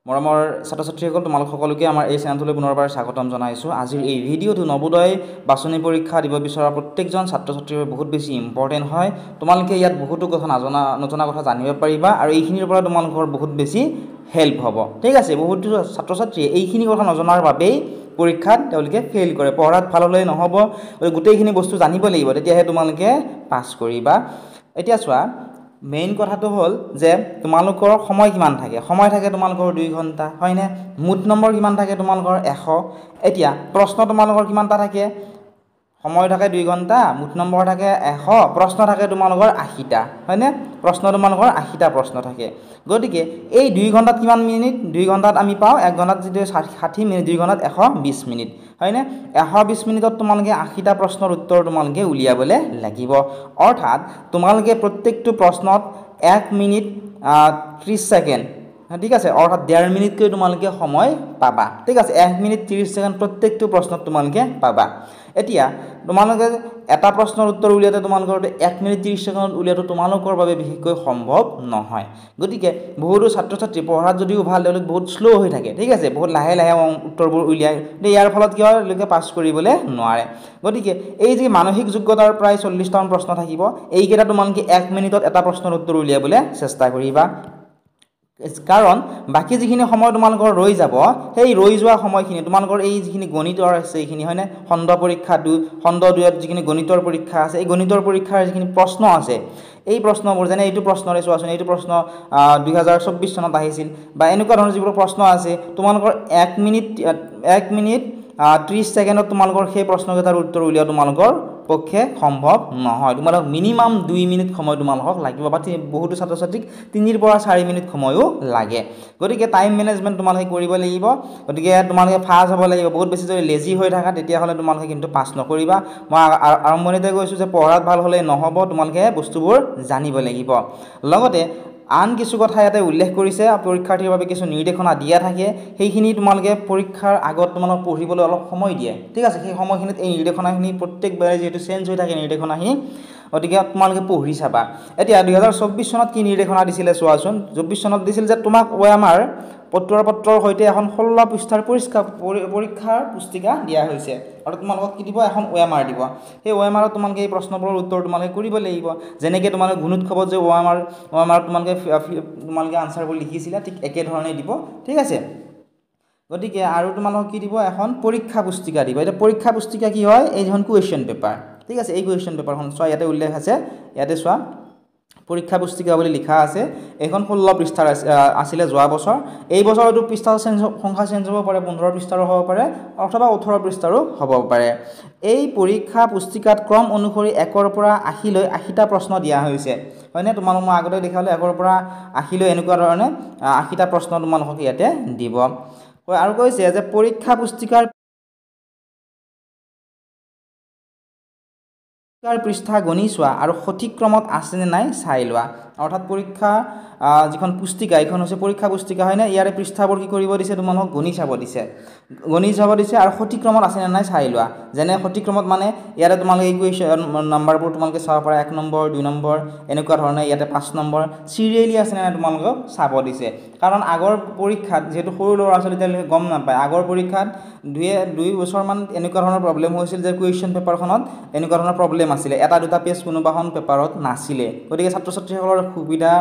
মৰমৰ ছাত্ৰ-ছাত্ৰীসকল তোমালোক সকলোকে আমাৰ এই চেনেলটোলৈ পুনৰবাৰ স্বাগতম জনাইছোঁ। আজিৰ এই ভিডিঅ'টো নবোদয় বাছনি পৰীক্ষা দিব বিচৰা প্ৰত্যেকজন ছাত্ৰ-ছাত্ৰীৰ বহুত বেছি ইম্পৰ্টেণ্ট হয়। তোমালোকে ইয়াত বহুতো কথা নজনা কথা জানিব পাৰিবা আৰু এইখিনিৰ পৰা তোমালোকৰ বহুত বেছি হেল্প হ'ব। ঠিক আছে, বহুতো ছাত্ৰ-ছাত্ৰীয়ে এইখিনি কথা নজনাৰ বাবেই পৰীক্ষাত তেওঁলোকে ফেইল কৰে। পঢ়াত ভাল হ'লে নহ'ব, গোটেইখিনি বস্তু জানিব লাগিব, তেতিয়াহে তোমালোকে পাছ কৰিবা। এতিয়া চোৱা, মেইন কথাটো হ'ল যে তোমালোকৰ সময় কিমান থাকে। সময় থাকে তোমালোকৰ 2 ঘণ্টা, হয়নে? মুঠ নম্বৰ কিমান থাকে তোমালোকৰ 100। এতিয়া প্ৰশ্ন তোমালোকৰ কিমানটা থাকে? সময় থাকে 2 ঘণ্টা, মুঠ নম্বৰ থাকে 100, প্ৰশ্ন থাকে তোমালোকৰ 80টা, হয়নে? প্ৰশ্ন তোমালোকৰ 80টা প্ৰশ্ন থাকে। গতিকে এই 2 ঘণ্টাত কিমান মিনিট? 2 ঘণ্টাত আমি পাওঁ 1 ঘণ্টাত যিটো 60 মিনিট, 2 ঘণ্টাত 120 মিনিট, হয়নে? 120 মিনিটত তোমালোকে 80টা প্ৰশ্নৰ উত্তৰ তোমালোকে উলিয়াবলৈ লাগিব। অৰ্থাৎ তোমালোকে প্ৰত্যেকটো প্ৰশ্নত 1 মিনিট 30 ছেকেণ্ড, ঠিক আছে, অৰ্থাৎ 1.5 মিনিটকৈ তোমালোকে সময় পাবা। ঠিক আছে, 1 মিনিট 30 ছেকেণ্ড প্ৰত্যেকটো প্ৰশ্নত তোমালোকে পাবা। এতিয়া তোমালোকে এটা প্ৰশ্নৰ উত্তৰ উলিয়াওঁতে তোমালোকৰ 1 মিনিট 30 ছেকেণ্ডত উলিয়াটো তোমালোকৰ বাবে বিশেষকৈ সম্ভৱ নহয়। গতিকে বহুতো ছাত্ৰ-ছাত্ৰী পঢ়াত যদিও ভাল, তেওঁলোক বহুত শ্ল' হৈ থাকে। ঠিক আছে, বহুত লাহে লাহে উত্তৰবোৰ উলিয়ায়, ইয়াৰ ফলত কি হয়, তেওঁলোকে পাছ কৰিবলৈ নোৱাৰে। গতিকে এই যে মানসিক যোগ্যতাৰ প্ৰায় 40টামান প্ৰশ্ন থাকিব, এইকেইটা তোমালোকে 1 মিনিটত এটা প্ৰশ্নৰ উত্তৰ উলিয়াবলৈ চেষ্টা কৰিবা। কাৰণ বাকী যিখিনি সময় তোমালোকৰ ৰৈ যাব, সেই ৰৈ যোৱা সময়খিনি তোমালোকৰ এই যিখিনি গণিতৰ আছে এইখিনি, হয়নে? খণ্ড 2ত যিখিনি গণিতৰ পৰীক্ষা আছে, এই গণিতৰ পৰীক্ষাৰ যিখিনি প্ৰশ্ন আছে, এই প্ৰশ্নবোৰ যেনে এইটো প্ৰশ্নৰে চোৱাচোন, এইটো প্ৰশ্ন 2024 চনত আহিছিল, বা এনেকুৱা ধৰণৰ যিবোৰ প্ৰশ্ন আছে, তোমালোকৰ 1 মিনিট 30 ছেকেণ্ডত তোমালোকৰ সেই প্ৰশ্নকেইটাৰ উত্তৰ উলিওৱা তোমালোকৰ পক্ষে সম্ভৱ নহয়। তোমালোক মিনিমাম 2 মিনিট সময় তোমালোকক লাগিব, বা বহুতো ছাত্ৰ-ছাত্ৰীক 3 পৰা 4 মিনিট সময়ো লাগে। গতিকে টাইম মেনেজমেণ্ট তোমালোকে কৰিব লাগিব। গতিকে তোমালোকে ফাষ্ট হ'ব লাগিব। বহুত বেছি যদি লেজি হৈ থাকা, তেতিয়াহ'লে তোমালোকে কিন্তু পাছ নকৰিবা। মই আৰম্ভণিতে কৈছোঁ যে পঢ়াত ভাল হ'লে নহ'ব, তোমালোকে বস্তুবোৰ জানিব লাগিব। লগতে আন কিছু কথা ইয়াতে উল্লেখ কৰিছে, পৰীক্ষাৰ্থীৰ বাবে কিছু নিৰ্দেশনা দিয়া থাকে, সেইখিনি তোমালোকে পৰীক্ষাৰ আগত তোমালোক পঢ়িবলৈ অলপ সময় দিয়ে। ঠিক আছে, সেই সময়খিনিত এই নিৰ্দেশনাখিনি প্ৰত্যেকবাৰে যিহেতু চেঞ্জ হৈ থাকে নিৰ্দেশনাখিনি, গতিকে তোমালোকে পঢ়ি চাবা। এতিয়া 2024 চনত কি নিৰ্দেশনা দিছিলে চোৱাচোন। 24 চনত দিছিল যে তোমাক OMR পত্ৰৰ সৈতে এখন 16 পৃষ্ঠাৰ পৰীক্ষাৰ পুস্তিকা দিয়া হৈছে, আৰু তোমালোকক কি দিব? এখন OMR দিব। সেই OMRত তোমালোকে এই প্ৰশ্নবোৰৰ উত্তৰ তোমালোকে কৰিব লাগিব। যেনেকৈ তোমালোকে গুণোৎসৱত যে OMR তোমালোকে আনচাৰবোৰ লিখিছিলা, ঠিক একেধৰণে দিব। ঠিক আছে, গতিকে আৰু তোমালোকক কি দিব? এখন পৰীক্ষা পুস্তিকা দিব। এতিয়া পৰীক্ষা পুস্তিকা কি হয়? এই যিখন কুৱেশ্যন পেপাৰ, ঠিক আছে, এই কুৱেশ্যন পেপাৰখন চোৱা, ইয়াতে উল্লেখ আছে, ইয়াতে চোৱা, পৰীক্ষা পুস্তিকা বুলি লিখা আছে। এইখন 16 পৃষ্ঠাৰ আছিলে যোৱা বছৰ। এই বছৰ এইটো পৃষ্ঠাৰ সংখ্যা চেঞ্জ হ'ব পাৰে, 15 পৃষ্ঠাৰো হ'ব পাৰে, অথবা 18 পৃষ্ঠাৰো হ'ব পাৰে। এই পৰীক্ষা পুস্তিকাত ক্ৰম অনুসৰি 1ৰ পৰা 80লৈ 80টা প্ৰশ্ন দিয়া হৈছে, হয়নে? তোমালোক মই আগতে দেখালোঁ 1ৰ পৰা 80লৈ এনেকুৱা ধৰণে 80টা প্ৰশ্ন তোমালোকক ইয়াতে দিব। আৰু কৈছে যে পৰীক্ষা পুস্তিকাৰ পৃষ্ঠা গণি চোৱা আৰু সঠিক ক্ৰমত আছেনে নাই চাই লোৱা। অৰ্থাৎ পৰীক্ষা যিখন পুস্তিকা, এইখন হৈছে পৰীক্ষা পুস্তিকা, হয়নে? ইয়াৰে পৃষ্ঠাবোৰ কি কৰিব দিছে? তোমালোকক গণি চাব দিছে আৰু সঠিক ক্ৰমত আছেনে নাই চাই লোৱা। যেনে সঠিক ক্ৰমত মানে ইয়াতে তোমালোকে এই কুৱেশ্যন নাম্বাৰবোৰ তোমালোকে চাব পাৰা, 1 নম্বৰ, 2 নম্বৰ, এনেকুৱা ধৰণে ইয়াতে 5 নম্বৰ চিৰিয়েলি আছেনে নাই তোমালোকক চাব দিছে। কাৰণ আগৰ পৰীক্ষাত যিহেতু সৰু ল'ৰা-ছোৱালী তেওঁলোকে গম নাপায়, আগৰ পৰীক্ষাত 2 বছৰমান এনেকুৱা ধৰণৰ প্ৰব্লেম হৈছিল যে কুৱেশ্যন পেপাৰখনত এনেকুৱা ধৰণৰ প্ৰব্লেম আছিলে, 1-2টা পেজ কোনোবাখন পেপাৰত নাছিলে। গতিকে ছাত্ৰ-ছাত্ৰীসকলৰ সুবিধা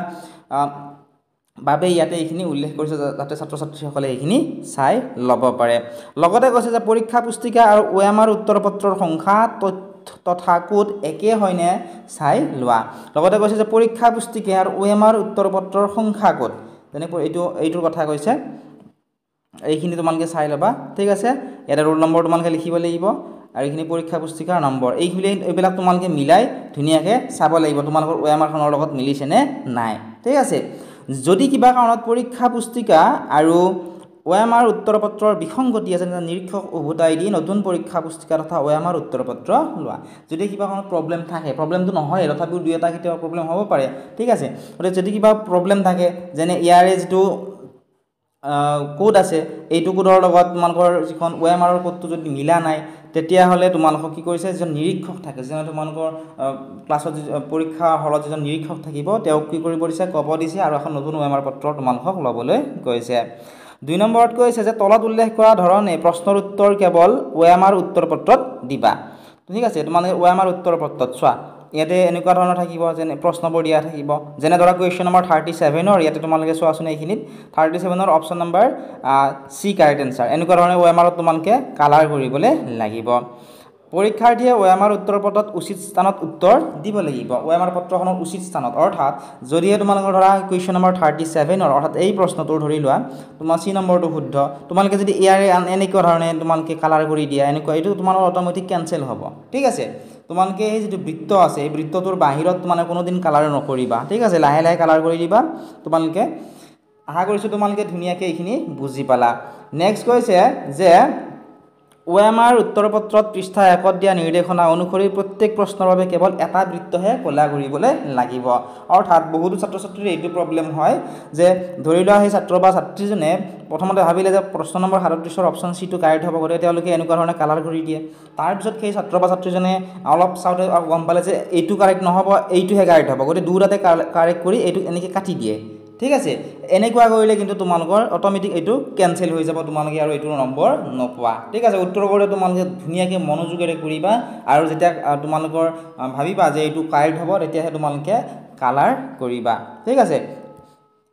বাবে ইয়াতে এইখিনি উল্লেখ কৰিছে, যাতে ছাত্ৰ-ছাত্ৰীসকলে এইখিনি চাই ল'ব পাৰে। লগতে কৈছে যে পৰীক্ষা পুস্তিকা আৰু OMR উত্তৰ পত্ৰৰ সংখ্যা তথা কোড একে হয়নে চাই লোৱা। লগতে কৈছে যে পৰীক্ষা পুস্তিকা আৰু OMR উত্তৰ পত্ৰৰ সংখ্যা কোড, যেনেকৈ এইটোৰ কথা কৈছে, এইখিনি তোমালোকে চাই ল'বা। ঠিক আছে, ইয়াতে ৰোল নম্বৰ তোমালোকে লিখিব লাগিব, আৰু এইখিনি পৰীক্ষা পুস্তিকাৰ নম্বৰ, এইবিলাক তোমালোকে মিলাই ধুনীয়াকৈ চাব লাগিব তোমালোকৰ OMRখনৰ লগত মিলিছেনে নাই। ঠিক আছে, যদি কিবা কাৰণত পৰীক্ষা পুস্তিকা আৰু OMR উত্তৰ পত্ৰৰ বিসংগতি আছে, নিৰীক্ষক উভতাই দি নতুন পৰীক্ষা পুস্তিকা তথা OMR উত্তৰ পত্ৰ লোৱা। যদি কিবা কাৰণত প্ৰব্লেম থাকে, প্ৰব্লেমটো নহয়, তথাপিও 2-এটা কেতিয়াবা প্ৰব্লেম হ'ব পাৰে। ঠিক আছে, গতিকে যদি কিবা প্ৰব্লেম থাকে, যেনে ইয়াৰে যিটো কোড আছে, এইটো কোডৰ লগত তোমালোকৰ যিখন OMRৰ কোডটো যদি মিলা নাই, তেতিয়াহ'লে তোমালোকক কি কৰিছে? যিজন নিৰীক্ষক থাকে, যেনে তোমালোকৰ ক্লাছত পৰীক্ষা হলত যিজন নিৰীক্ষক থাকিব, তেওঁক কি কৰিব দিছে? ক'ব দিছে, আৰু এখন নতুন OMR পত্ৰ তোমালোকক ল'বলৈ কৈছে। 2 নম্বৰত কৈছে যে তলত উল্লেখ কৰা ধৰণে প্ৰশ্নৰ উত্তৰ কেৱল OMR উত্তৰ পত্ৰত দিবা ঠিক আছে তোমালোকে OMR উত্তৰ পত্ৰত চোৱা ইয়াতে এনেকুৱা ধৰণৰ থাকিব যেনে প্ৰশ্নবোৰ দিয়া থাকিব যেনে ধৰা কুৱেশ্যন নম্বৰ 37 ৰ ইয়াতে তোমালোকে চোৱাচোন এইখিনিত 37 ৰ অপচন নম্বৰ সি কাৰেক্ট আনসাৰ এনেকুৱা ধৰণে OMR তোমালোকে কালাৰ কৰিবলৈ লাগিব পৰীক্ষাৰ্থীয়ে OMR উত্তৰ পত্ৰত উচিত স্থানত উত্তৰ দিব লাগিব OMR পত্ৰখনৰ উচিত স্থানত অৰ্থাৎ যদিহে তোমালোকৰ ধৰা কুৱেশ্যন নম্বৰ 37 ৰ অৰ্থাৎ এই প্ৰশ্নটোৰ ধৰি লোৱা তোমাৰ সি নম্বৰটো শুদ্ধ তোমালোকে যদি ইয়াৰে এনেকুৱা ধৰণে তোমালোকে কালাৰ কৰি দিয়া এনেকুৱা এইটো তোমালোকৰ অটোমেটিক কেনসেল হ'ব ঠিক আছে তোমালোকে এই যেটো বৃত্ত আছে এই বৃত্তটোৰ বাহিৰত তোমালোকে কোনোদিন কালাৰ নকৰিবা ঠিক আছে লাহে লাহে কালাৰ কৰি দিবা তোমালোকে আশা কৰিছো তোমালোকে ধুনিয়াকৈ এইখিনি বুজি পালা নেক্সট কৈছে যে OMR উত্তৰ পত্ৰত পৃষ্ঠা 1ত দিয়া নিৰ্দেশনা অনুসৰি প্ৰত্যেক প্ৰশ্নৰ বাবে কেৱল এটা বৃত্তহে কলা কৰিবলৈ লাগিব অৰ্থাৎ বহুতো ছাত্ৰ ছাত্ৰীৰ এইটো প্ৰবলেম হয় যে ধৰি লোৱা সেই ছাত্ৰ বা ছাত্ৰীজনে প্ৰথমতে ভাবিলে যে প্ৰশ্ন নম্বৰ 37 ৰ অপচন সি টো কাৰেক্ট হ'ব গতে তেওঁলোকে এনেকুৱা ধৰণে কালাৰ কৰি দিয়ে তাৰ পিছত সেই ছাত্ৰ বা ছাত্ৰীজনে অলপ চাওতে গম পালে যে এইটো কাৰেক্ট নহব এইটোহে কাৰেক্ট হ'ব গতে দুটাতে কাৰেক্ট কৰি এইটো এনেকৈ কাটি দিয়ে ঠিক আছে এনেকুৱা কৰিলে কিন্তু তোমালোকৰ অটোমেটিক এইটো কেনসেল হৈ যাব তোমালোকে আৰু এইটো নম্বৰ নপোৱা ঠিক আছে উত্তৰ কৰিলে তোমালোকে ধুনিয়াকৈ মনোযোগেৰে কৰিবা আৰু যেতিয়া তোমালোকৰ ভাবিবা যে এইটো কাৰেক্ট হ'ব তেতিয়াহে তোমালোকে কালাৰ কৰিবা ঠিক আছে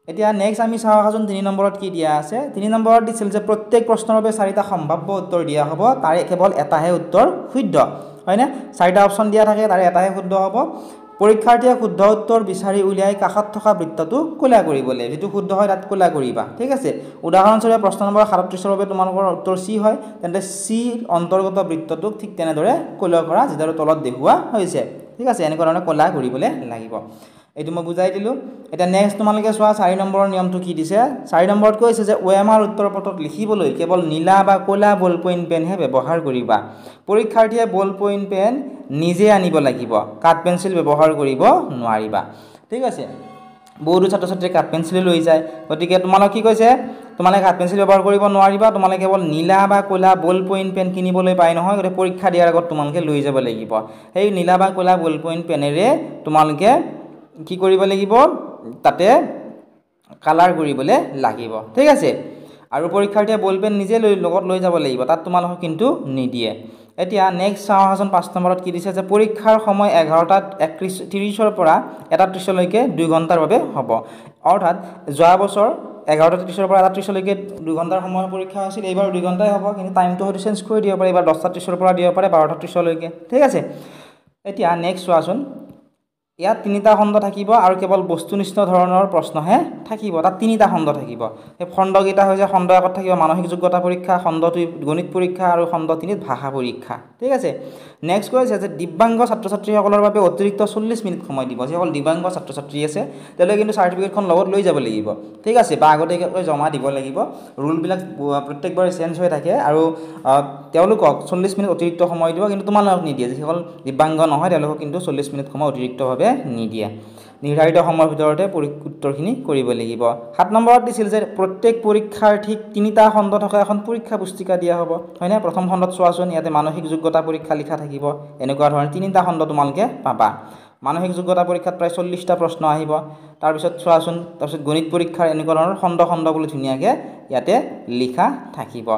এতিয়া নেক্সট আমি চাওঁ আহাজন 3 নম্বৰত কি দিয়া আছে 3 নম্বৰত দিছিল যে প্ৰত্যেক প্ৰশ্নৰ বাবে 4টা সম্ভাৱ্য উত্তৰ দিয়া হ'ব তাৰে কেৱল এটাহে উত্তৰ শুদ্ধ হয়নে 4টা অপচন দিয়া থাকে তাৰে এটাহে শুদ্ধ হ'ব পৰীক্ষাৰ্থীয়ে শুদ্ধ উত্তৰ বিচাৰি উলিয়াই কাষত থকা বৃত্তটো কোলা কৰিবলৈ যেটো শুদ্ধ হয় তাত কোলা কৰিবা ঠিক আছে উদাহৰণস্বৰূপে প্ৰশ্ন নম্বৰ 37 ৰ বাবে তোমালোকৰ উত্তৰ সি হয় তেন্তে সি অন্তৰ্গত বৃত্তটো ঠিক তেনেদৰে কোলা কৰা যেদৰে তলত দেখুৱা হৈছে ঠিক আছে এনেকুৱা ধৰণে কোলা কৰিবলৈ লাগিব এইটো মই বুজাই দিলো এটা নেক্সট তোমালোকে চোৱা 4 নম্বৰৰ নিয়মটো কি দিছে 4 নম্বৰত কৈছে যে OMR উত্তৰ পত্ৰত লিখিবলৈ কেৱল নীলা বা কোলা বল পইণ্ট পেনহে ব্যৱহাৰ কৰিবা পৰীক্ষাৰ্থীয়ে বল পইণ্ট পেন নিজে আনিব লাগিব কাট পেন্সিল ব্যৱহাৰ কৰিব নোৱাৰিবা ঠিক আছে বহুতো ছাত্ৰ ছাত্ৰী কাট পেন্সিল লৈ যায় গতিকে তোমালোক কি কৈছে তোমালোকে কাট পেন্সিল ব্যৱহাৰ কৰিব নোৱাৰিবা তোমালোকে কেৱল নীলা বা কোলা বল পইণ্ট পেন কিনিবলৈ পাই নহয় গতিকে পৰীক্ষা দিয়াৰ আগত তোমালোকে লৈ যাব লাগিব সেই নীলা বা কোলা বল পইণ্ট পেনেৰে তোমালোকে কি কৰিব লাগিব তাতে কালাৰ কৰিবলৈ লাগিব ঠিক আছে আৰু পৰীক্ষাৰ্থীয়ে বল পেন নিজে লগত লৈ যাব লাগিব তাত তোমালোক কিন্তু নিদিয়ে এতিয়া নেক্সট চাওঁ হাজন 5 নম্বৰত কি দিছে যে পৰীক্ষাৰ সময় 11:30 ৰ পৰা 1:30 লৈকে 2 ঘণ্টাৰ বাবে হ'ব অৰ্থাৎ যোৱা বছৰ 11:30 ৰ পৰা 1:30 লৈকে 2 ঘণ্টাৰ সময় পৰীক্ষা আছিল এইবাৰ 2 ঘণ্টাই হ'ব কিন্তু টাইমটো হয়তো চেঞ্জ কৰি দিব পাৰে এবাৰ 10:30 ৰ পৰা দিব পাৰে 12:30 লৈকে ঠিক আছে এতিয়া নেক্সট চোৱাচোন ইয়াত 3টা খণ্ড থাকিব আৰু কেৱল বস্তুনিষ্ঠ ধৰণৰ প্ৰশ্নহে থাকিব তাত 3টা খণ্ড থাকিব এই খণ্ডকেইটা হৈছে খণ্ড 1ত থাকিব মানসিক যোগ্যতা পৰীক্ষা খণ্ড 2 গণিত পৰীক্ষা আৰু খণ্ড 3ত ভাষা পৰীক্ষা ঠিক আছে নেক্সট কৈছে যে দিব্যাংগ ছাত্ৰ ছাত্ৰীসকলৰ বাবে অতিৰিক্ত 40 মিনিট সময় দিব যিসকল দিব্যাংগ ছাত্ৰ ছাত্ৰী আছে তেওঁলোকে কিন্তু সাৰ্টিফিকেটখন লগত লৈ যাব লাগিব ঠিক আছে বা আগতীয়াকৈ জমা দিব লাগিব ৰুলবিলাক প্ৰত্যেকবাৰ চেঞ্জ হৈ থাকে আৰু তেওঁলোকক 40 মিনিট অতিৰিক্ত সময় দিব কিন্তু তোমালোকক নিদিয়ে যিসকল দিব্যাংগ নহয় তেওঁলোকক কিন্তু 40 মিনিট সময় অতিৰিক্তভাৱে নিদিয়ে নিৰ্ধাৰিত সময়ৰ ভিতৰতে উত্তৰখিনি কৰিব লাগিব 7 নম্বৰত দিছিল যে প্ৰত্যেক পৰীক্ষাৰ্থীক 3টা খণ্ড থকা এখন পৰীক্ষা পুস্তিকা দিয়া হ'ব হয়নে প্ৰথম খণ্ডত চোৱাচোন ইয়াতে মানসিক যোগ্যতা পৰীক্ষা লিখা থাকিব এনেকুৱা ধৰণৰ 3টা খণ্ড তোমালোকে পাবা মানসিক যোগ্যতা পৰীক্ষাত প্ৰায় 40টা প্ৰশ্ন আহিব তাৰ পিছত চোৱাচোন তাৰ পিছত গণিত পৰীক্ষাৰ এনেকুৱা ধৰণৰ খণ্ড বুলি ধুনিয়াকৈ ইয়াতে লিখা থাকিব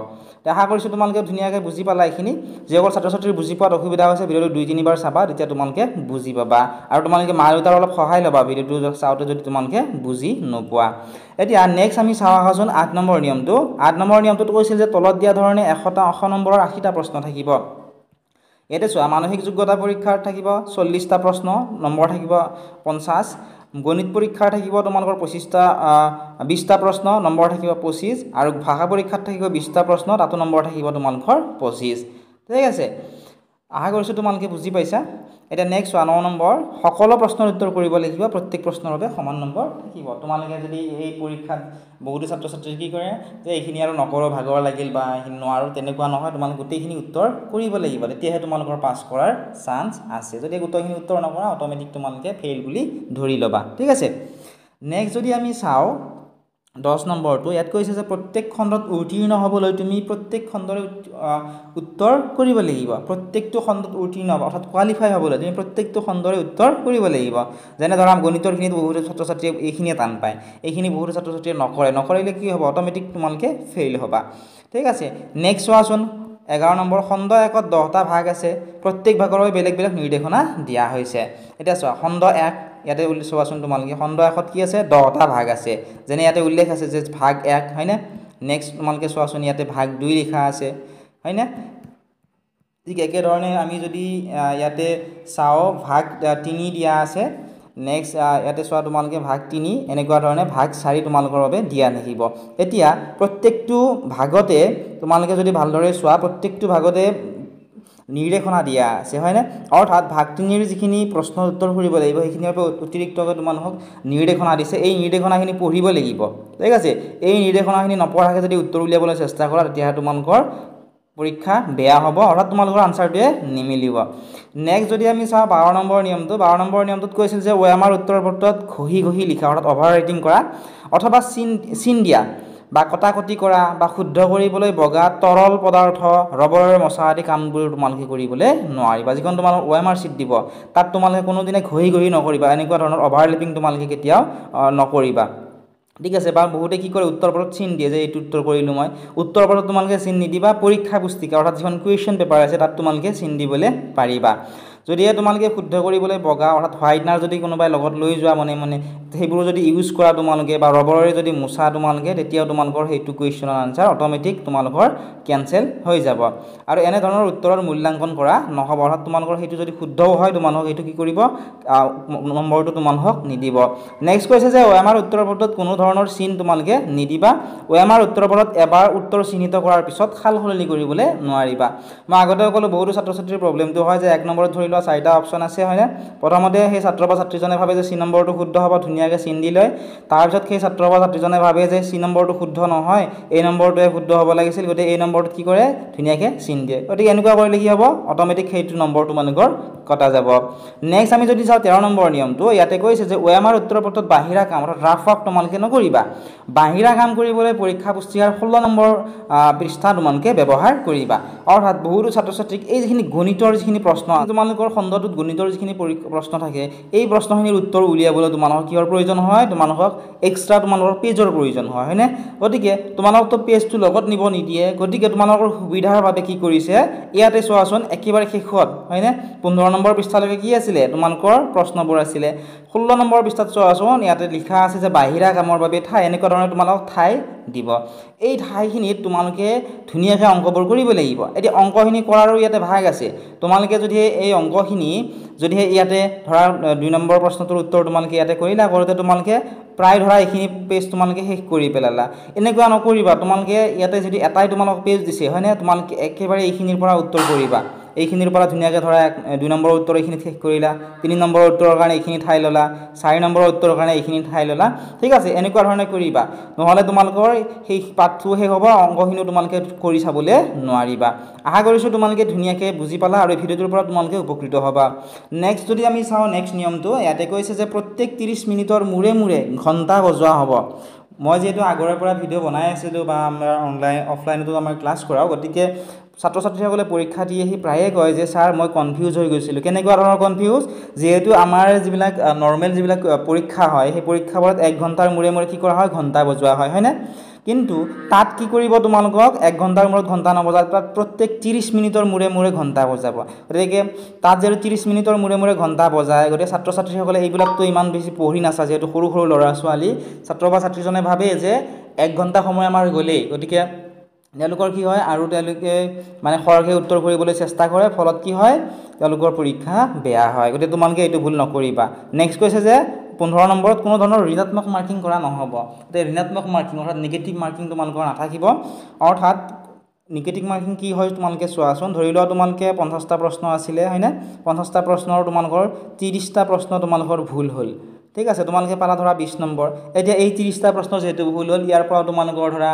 আশা কৰিছো তোমালোকে ধুনিয়াকৈ বুজি পালা এইখিনি যেসকল ছাত্ৰ ছাত্ৰীৰ বুজি পোৱাত অসুবিধা হৈছে ভিডিঅটো 2-3 বাৰ চাবা তেতিয়া তোমালোকে বুজি পাবা আৰু তোমালোকে মা-দেউতাৰ অলপ সহায় লবা ভিডিঅটো চাওতে যদি তোমালোকে বুজি নোপোৱা এতিয়া নেক্সট আমি চাওঁ আহাজন 8 নম্বৰ নিয়মটো 8 নম্বৰ নিয়মটোত কৈছিল যে তলত দিয়া ধৰণে 100 নম্বৰৰ 80টা প্ৰশ্ন থাকিব এতে চোৱা মানসিক যোগ্যতা পৰীক্ষাৰ থাকিব 40টা প্ৰশ্ন নম্বৰ থাকিব 50 গণিত পৰীক্ষাৰ থাকিব তোমালোকৰ 20টা প্ৰশ্ন নম্বৰ থাকিব 25 আৰু ভাষা পৰীক্ষাত থাকিব 20টা প্ৰশ্ন তাতো নম্বৰ থাকিব তোমালোকৰ 25 ঠিক আছে আশা কৰিছো তোমালোকে বুজি পাইছা এটা নেক্সট 9 নম্বৰ সকলো প্ৰশ্নৰ উত্তৰ কৰিব লাগিব প্ৰত্যেক প্ৰশ্নৰ বাবে সমান নম্বৰ থাকিব তোমালোকে যদি এই পৰীক্ষাত বহুতো ছাত্ৰ ছাত্ৰী কি কৰে যে এইখিনি আৰু নকৰো ভাগৰ লাগিল বা এইখিনি নোৱাৰো তেনেকুৱা নহয় তোমালোকে গোটেইখিনি উত্তৰ কৰিব লাগিব তেতিয়াহে তোমালোকৰ পাছ কৰাৰ চান্স আছে যদি গোটেইখিনি উত্তৰ নকৰা অটোমেটিক তোমালোকে ফেইল বুলি ধৰি লবা ঠিক আছে নেক্সট যদি আমি চাও 10 নম্বৰটো ইয়াত কৈছে যে প্ৰত্যেক খণ্ডত উত্তীৰ্ণ হ'বলৈ তুমি প্ৰত্যেক খণ্ডৰ উত্তৰ কৰিব লাগিব প্ৰত্যেকটো খণ্ডত উত্তীৰ্ণ হ'ব অৰ্থাৎ কোৱালিফাই হ'বলৈ তুমি প্ৰত্যেকটো খণ্ডৰে উত্তৰ কৰিব লাগিব যেনে ধৰা গণিতৰখিনিত বহুত ছাত্ৰ-ছাত্ৰীয়ে এইখিনিয়ে টান পায় এইখিনি বহুত ছাত্ৰ-ছাত্ৰীয়ে নকৰিলে কি হ'ব অটোমেটিক তোমালোকে ফেইল হ'বা ঠিক আছে নেক্সট চোৱাচোন 11 নম্বৰ খণ্ড 1ত 10টা ভাগ আছে প্ৰত্যেক ভাগৰ বেলেগ বেলেগ নিৰ্দেশনা দিয়া হৈছে এতিয়া চোৱা খণ্ড 1 ইয়াতে চোৱাচোন তোমালোকে খণ্ড 1ত কি আছে 10টা ভাগ আছে যেনে ইয়াতে উল্লেখ আছে যে ভাগ 1 হয়নে নেক্সট তোমালোকে চোৱাচোন ইয়াতে ভাগ 2 লিখা আছে হয়নে ঠিক একে ধৰণে আমি যদি ইয়াতে চাও ভাগ 3 দিয়া আছে নেক্সট ইয়াতে চোৱা তোমালোকে ভাগ 3 এনেকুৱা ধৰণে ভাগ 4 তোমালোকৰ বাবে দিয়া থাকিব এতিয়া প্ৰত্যেকটো ভাগতে তোমালোকে যদি ভালদৰে চোৱা প্ৰত্যেকটো ভাগতে নিৰ্দেশনা দিয়া আছে হয়নে অৰ্থাৎ ভাগ 3ৰ যিখিনি প্ৰশ্ন উত্তৰ কৰিব লাগিব সেইখিনিৰ পৰা অতিৰিক্তকৈ তোমালোকক নিৰ্দেশনা দিছে এই নিৰ্দেশনাখিনি পঢ়িব লাগিব ঠিক আছে এই নিৰ্দেশনাখিনি নপঢ়াকৈ যদি উত্তৰ উলিয়াবলৈ চেষ্টা কৰা তেতিয়া তোমালোকৰ পৰীক্ষা বেয়া হ'ব অৰ্থাৎ তোমালোকৰ আনসাৰটোৱে নিমিলিব নেক্সট যদি আমি চাওঁ 12 নম্বৰ নিয়মটোত কৈছিল যে ওএমআৰ উত্তৰ পত্ৰত ঘহি লিখা অৰ্থাৎ অভাৰ ৰাইটিং কৰা অথবা চিন দিয়া বা কটাকটি কৰা বা শুদ্ধ কৰিবলৈ বগা তৰল পদাৰ্থ ৰবৰৰ মছা আদি কামবোৰ তোমালোকে কৰিবলৈ নোৱাৰিবা যিখন তোমালোকৰ ওএমআৰ চিট দিব তাত তোমালোকে কোনোদিনে ঘহি নকৰিবা এনেকুৱা ধৰণৰ অভাৰলেপিং তোমালোকে কেতিয়াও নকৰিবা ঠিক আছে বা বহুতে কি কৰে উত্তৰ পত্ৰত চিন দিয়ে যে এইটো উত্তৰ কৰিলো মই উত্তৰ পত্ৰত তোমালোকে চিন নিদিবা পৰীক্ষা পুস্তিকা অৰ্থাৎ যিখন কুৱেশ্যন পেপাৰ আছে তাত তোমালোকে চিন দিবলৈ পাৰিবা যদিহে তোমালোকে শুদ্ধ কৰিবলৈ বগা অৰ্থাৎ হোৱাইটনাৰ যদি কোনোবাই লগত লৈ যোৱা মনে সেইবোৰ যদি ইউজ কৰা তোমালোকে বা ৰবৰৰে যদি মোচা তোমালোকে তেতিয়াও তোমালোকৰ সেইটো কুৱেশ্যনৰ আনসাৰ অটোমেটিক তোমালোকৰ কেনসেল হৈ যাব আৰু এনে ধৰণৰ উত্তৰৰ মূল্যাঙ্কন কৰা নহব অৰ্থাৎ তোমালোকৰ সেইটো যদি শুদ্ধও হয় তোমালোকক সেইটো কি কৰিব নম্বৰটো তোমালোকক নিদিব নেক্সট কৈছে যে ওএমআৰ উত্তৰ পত্ৰত কোনো ধৰণৰ চিন তোমালোকে নিদিবা ওএমআৰ উত্তৰ পত্ৰত এবাৰ উত্তৰ চিহ্নিত কৰাৰ পিছত খালখলনি কৰিবলৈ নোৱাৰিবা মই আগতে ক'লো বহুত ছাত্ৰ-ছাত্ৰীৰ প্ৰবলেমটো হয় যে 1 নম্বৰত ধৰি লোৱা 4টা অপচন আছে হয়নে প্ৰথমতে সেই ছাত্ৰ বা ছাত্ৰীজনে ভাবে যে চি নম্বৰটো শুদ্ধ হ'ব ধুনীয়াকৈ চিন দি লয় তাৰ পিছত সেই ছাত্ৰ বা ছাত্ৰীজনে ভাবে যে চি নম্বৰটো শুদ্ধ নহয় এই নম্বৰটোৱে শুদ্ধ হ'ব লাগিছিল গতে এই নম্বৰটো কি কৰে ধুনীয়াকৈ চিন দিয়ে গতিকে এনেকুৱা কৰিলে কি হ'ব অটোমেটিক সেইটো নম্বৰ তোমালোকৰ কটা যাব নেক্সট আমি যদি চাওঁ 13 নম্বৰ নিয়মটো ইয়াতে কৈছে যে ওএমআৰ উত্তৰ পত্ৰত বাহিৰা কাম অৰ্থাৎ ৰাফ ৱাৰ্ক তোমালোকে নকৰিবা বাহিৰা কাম কৰিবলৈ পৰীক্ষা পুস্তিকাৰ 16 নম্বৰ পৃষ্ঠা তোমালোকে ব্যৱহাৰ কৰিবা অৰ্থাৎ বহুতো ছাত্ৰ-ছাত্ৰীক এই যিখিনি গণিতৰ যিখিনি প্ৰশ্ন তোমালোকৰ খণ্ডটোত গণিতৰ যিখিনি প্ৰশ্ন থাকে এই প্ৰশ্নখিনিৰ উত্তৰ উলিয়াবলৈ তোমালোকৰ কিহৰ প্ৰয়োজন হয় তোমালোকক এক্সট্ৰা তোমালোকৰ পেজৰ প্ৰয়োজন হয় হয়নে গতিকে তোমালোকতো পেজটো লগত নিব নিদিয়ে গতিকে তোমালোকৰ সুবিধাৰ বাবে কি কৰিছে ইয়াতে চোৱাচোন একেবাৰে শেষত হয়নে 15 নম্বৰ পৃষ্ঠালৈকে কি আছিল তোমালোকৰ প্ৰশ্নবোৰ আছিল 16 নম্বৰ পৃষ্ঠাত চোৱাচোন ইয়াতে লিখা আছে যে বাহিৰা কামৰ বাবে ঠাই এনেকুৱা ধৰণে তোমালোকক ঠাই দিব এই ঠাইখিনিত তোমালোকে ধুনীয়াকৈ অংকবোৰ কৰিব লাগিব এতিয়া অংকখিনি কৰাৰো ইয়াতে ভাগ আছে তোমালোকে যদি এই অংকখিনি যদি ইয়াতে ধৰা 2 নম্বৰ প্ৰশ্নটোৰ উত্তৰ তোমালোকে ইয়াতে কৰিলা কৰোতে তোমালোকে প্ৰায় ধৰা এইখিনি পেজ তোমালোকে শেষ কৰি পেলালা এনেকুৱা নকৰিবা তোমালোকে ইয়াতে যদি এটাই তোমালোক পেজ দিছে হয়নে তোমালোকে একেবাৰে এইখিনিৰ পৰা উত্তৰ কৰিবা এইখিনিৰ পৰা ধুনীয়াকৈ ধৰা 2 নম্বৰৰ উত্তৰ এইখিনি শেষ কৰিলা 3 নম্বৰৰ উত্তৰৰ কাৰণে এইখিনি ঠাই ললা 4 নম্বৰৰ উত্তৰৰ কাৰণে এইখিনি ঠাই ললা ঠিক আছে এনেকুৱা ধৰণে কৰিবা নহলে তোমালোকৰ সেই পাঠটো শেষ হ'ব অংকখিনি তোমালোকে কৰি চাবলৈ নোৱাৰিবা আশা কৰিছো তোমালোকে ধুনীয়াকৈ বুজি পালা আৰু ভিডিওটোৰ পৰা তোমালোকে উপকৃত হ'বা নেক্সট যদি আমি চাওঁ নেক্সট নিয়মটো ইয়াতে কৈছে যে প্ৰত্যেক 30 মিনিটৰ মূৰে মূৰে ঘণ্টা বজোৱা হ'ব মই যেহেতু আগৰে পৰা ভিডিও বনাই আছিলোঁ বা আমাৰ অফলাইনতো আমাৰ ক্লাছ কৰাও গতিকে ছাত্ৰ-ছাত্ৰীসকলে পৰীক্ষা দি আহি প্ৰায়ে কয় যে স্যাৰ মই কনফিউজ হৈ গৈছিলোঁ কেনেকুৱা ধৰণৰ কনফিউজ যেহেতু আমাৰ যিবিলাক নৰ্মেল যিবিলাক পৰীক্ষা হয় সেই পৰীক্ষাবোৰত 1 ঘণ্টাৰ মূৰে মূৰে কি কৰা হয় ঘণ্টা বজোৱা হয় হয়নে কিন্তু তাত কি কৰিব তোমালোকক 1 ঘণ্টাৰ মূৰত ঘণ্টা নবজাত প্ৰত্যেক 30 মিনিটৰ মূৰে মূৰে ঘণ্টা বজাব গতিকে তাত যেহেতু 30 মিনিটৰ মূৰে মূৰে ঘণ্টা বজায় গতিকে ছাত্ৰ-ছাত্ৰীসকলে এইবিলাকতো ইমান বেছি পঢ়ি নাচা যেহেতু সৰু সৰু ল'ৰা ছোৱালী ছাত্ৰ বা ছাত্ৰীজনে ভাবে যে 1 ঘণ্টা সময় আমাৰ গ'লেই গতিকে তেওঁলোকৰ কি হয় আৰু তেওঁলোকে মানে খৰকে উত্তৰ কৰিবলৈ চেষ্টা কৰে ফলত কি হয় তেওঁলোকৰ পৰীক্ষা বেয়া হয় গতিকে তোমালোকে এইটো ভুল নকৰিবা নেক্সট কৈছে যে 15 নম্বৰত কোনো ধৰণৰ ঋণাত্মক মাৰ্কিং কৰা নহ'ব তে ঋণাত্মক মাৰ্কিং অৰ্থাৎ নিগেটিভ মাৰ্কিং তোমালোকৰ নাথাকিব অৰ্থাৎ নিগেটিভ মাৰ্কিং কি হয় তোমালোকে চোৱাচোন ধৰি লোৱা তোমালোকে 50টা প্ৰশ্ন আছিলে হয়নে 50টা প্ৰশ্নৰ তোমালোকৰ 30টা প্ৰশ্ন তোমালোকৰ ভুল হ'ল ঠিক আছে তোমালোকে পালা ধৰা 20 নম্বৰ এতিয়া এই 30টা প্ৰশ্ন যেহেতু ভুল হ'ল ইয়াৰ পৰা তোমালোকৰ ধৰা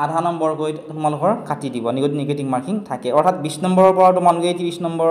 আধা নম্বৰকৈ তোমালোকৰ কাটি দিব নিগেটিভ মাৰ্কিং থাকে অৰ্থাৎ 20 নম্বৰৰ পৰা তোমালোকে 30 নম্বৰ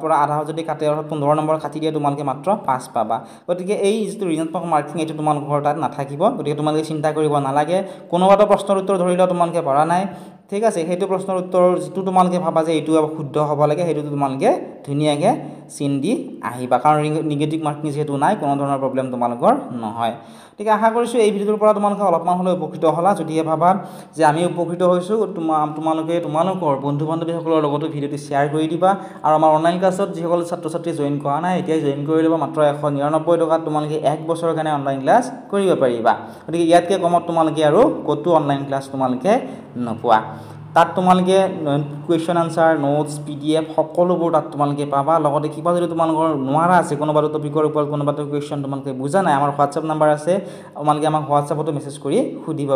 পৰা আধা যদি কাটে অৰ্থাৎ 15 নম্বৰ কাটি দিয়ে তোমালোকে মাত্ৰ 5 পাবা গতিকে এই যিটো ঋণাত্মক মাৰ্কিং এইটো তোমালোকৰ তাত নাথাকিব গতিকে তোমালোকে চিন্তা কৰিব নালাগে কোনোবাটো প্ৰশ্নৰ উত্তৰ ধৰিলে তোমালোকে পৰা নাই ঠিক আছে সেইটো প্ৰশ্নৰ উত্তৰ যিটো তোমালোকে ভাবা যে এইটো শুদ্ধ হ'ব লাগে সেইটো তোমালোকে ধুনীয়াকৈ চিন দি আহিবা কাৰণ নিগেটিভ মাৰ্কিং যেহেতু নাই কোনো ধৰণৰ প্ৰব্লেম তোমালোকৰ নহয় ঠিক আশা কৰিছোঁ এই ভিডিঅ'টোৰ পৰা তোমালোকে অলপমান হ'লেও উপকৃত হ'লা যদিহে ভাবা যে আমি উপকৃত হৈছোঁ তোমালোকে তোমালোকৰ বন্ধু বান্ধৱীসকলৰ লগতো ভিডিঅ'টো শ্বেয়াৰ কৰি দিবা আৰু আমাৰ অনলাইন ক্লাছত যিসকল ছাত্ৰ ছাত্ৰী জইন কৰা নাই এতিয়াই জইন কৰি ল'বা মাত্ৰ 199 টকাত তোমালোকে 1 বছৰৰ কাৰণে অনলাইন ক্লাছ কৰিব পাৰিবা গতিকে ইয়াতকৈ কমত তোমালোকে আৰু ক'তো অনলাইন ক্লাছ তোমালোকে নোপোৱা তাত তোমালোকে কুৱেশ্যন আনসাৰ নোটছ PDF সকলোবোৰ তাত তোমালোকে পাবা লগতে কিবা যদি তোমালোকৰ নোৱাৰা আছে কোনোবা টপিকৰ ওপৰত কোনোবা কুৱেশ্যন তোমালোকে বুজা নাই আমাৰ হোৱাটছআপ নাম্বাৰ আছে তোমালোকে আমাক হোৱাটছআপতো মেছেজ কৰি সুধিব